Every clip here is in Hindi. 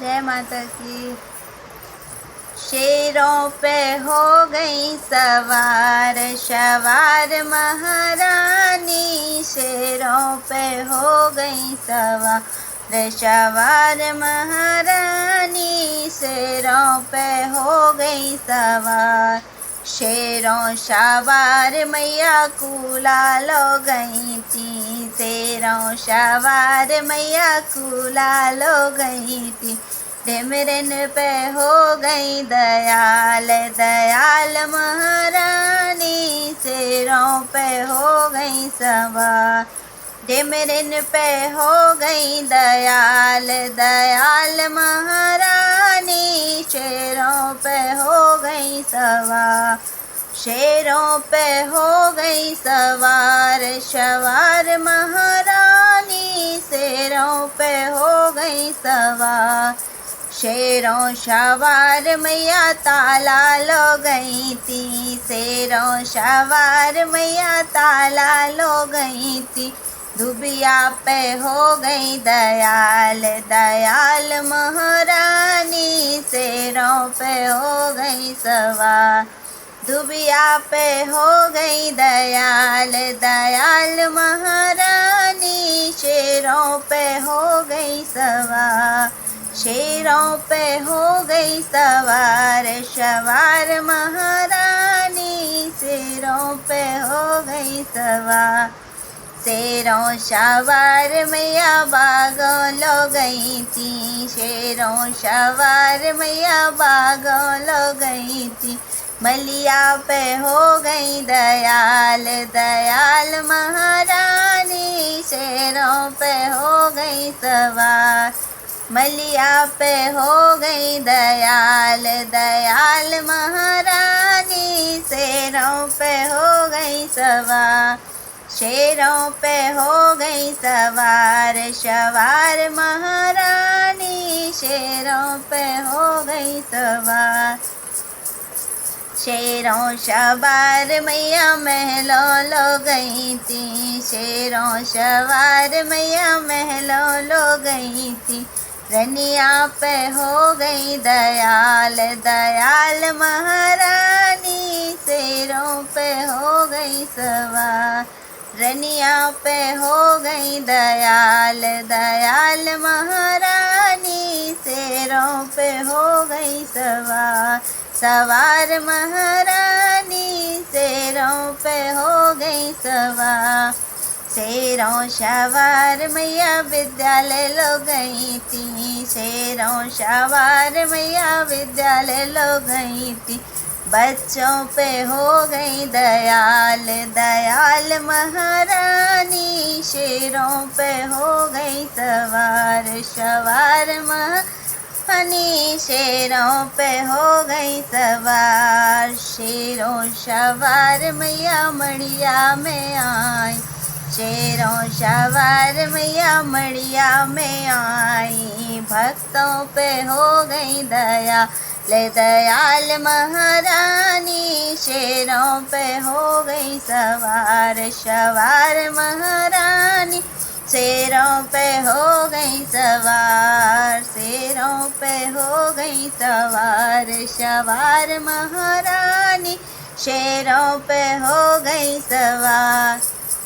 जय माता की। शेरों पे हो गई सवार सवार महारानी, शेरों पे हो गई सवार सवार महारानी, शेरों पे हो गई सवार। शेरों सवार मैया कूला लो गई थी, शेरों सवार मैया कूला लो गई थी। ढिमरन पे हो गई दयाल दयाल महारानी, शेरों पे हो गई सवार। ढिमरन पे हो गई दयाल दयाल महारानी, शेरों पे हो गई सवार। शेरों पे हो गई सवार सवार महारानी, शेरों पे हो गई सवार। शेरों सवार मैया ताला लो गई थी, शेरों सवार मैया ताला लो गई थी। धुबिया पे हो गई दयाल दयाल महारानी, शेरों पे हो गई सवार। धुबिया पे हो गई दयाल दयाल महारानी, शेरों पे हो गई सवार। शेरों पे हो गई सवार सवार महारानी, शेरों पे हो गई सवार। शेरों सवार मैया बागों लो गई थी, शेरों सवार मैया बागों लो गई थी। मलिया पे हो गई दयाल दयाल महारानी, शेरों पे हो गई सवार। मलिया पे हो गई दयाल दयाल महारानी, शेरों पे हो गई सवार। शेरों पे हो गई सवार सवार महारानी, शेरों पे हो गई सवार। शेरों सवार मैया महलों लो गई थी, शेरों सवार मैया महलों लो गई थी। रनिया पे हो गई दयाल दयाल महारानी, शेरों पे हो गई सवार। रनिया पे हो गई दयाल दयाल महारानी, शेरों पे हो गई सवार। सवार महारानी, शेरों पे हो गई सवार। शेरों सवार मैया विद्यालय लो गई थी, शेरों सवार मैया विद्यालय लो गई थी। बच्चों पे हो गई दयाल दयाल महारानी, शेरों पे हो गई सवार सवार महारानी, शेरों पे हो गई सवार। शेरों सवार मैया मड़िया में आई, शेरों सवार मैया मड़िया में आई। भक्तों पे हो गई दया ले दयाल महारानी, शेरों पे हो गई सवार सवार महारानी, शेरों पे हो गई सवार। शेरों पे हो गई सवार सवार महारानी, शेरों पे हो गई सवार।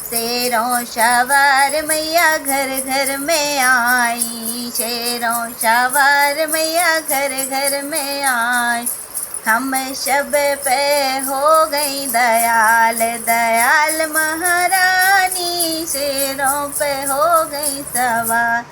शेरों सवार मैया घर घर में आई, शेरों सवार मैया घर घर में आई। हम सब पे हो गई दयाल दयाल महारानी, शेरों पे हो गई सवार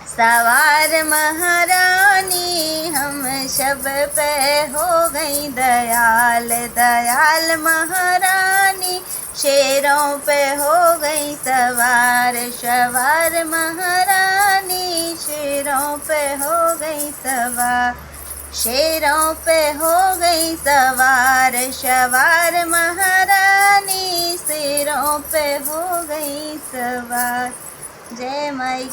सवार महारानी। हम सब पे हो गई दयाल दयाल महारानी, शेरों पे हो गई सवार सवार महारानी, शेरों पे हो गई सवार। शेरों पे हो गई सवार सवार महारानी, शेरों पे हो गई सवार। जय माई।